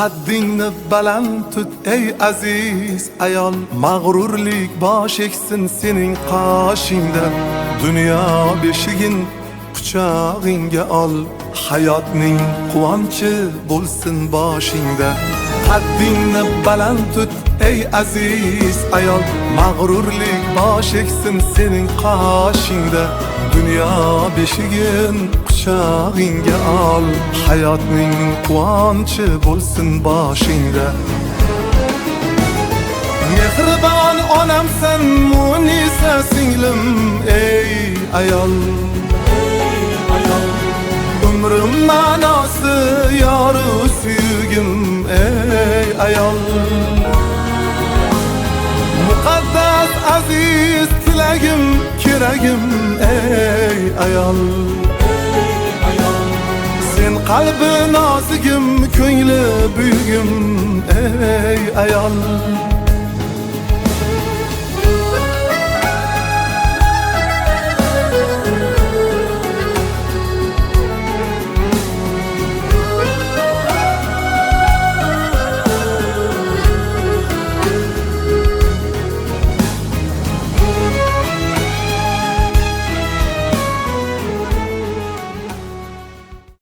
Haddingni baland tut ey aziz ayol, mag'rurlik bosh eksin sening qoshingda. Dunyo beshigin quchog'ingga ol, hayotning quvonchi bo'lsin boshingda. Haddingni baland tut ey aziz ayol, mag'rurlik bosh eksin sening qoshingda. Dunyo beshigin quchog'ingga ol, hayotning quvonchi bo'lsin boshingda. Mehribon onamsan Munisa singlim ey ayol, umrim ma'nosi yoru suyugim ey ayol. Muqaddas aziz tilagim keragim ey ayol. Sen qalbi nozigim, ko'ngli buyugim ey ayol.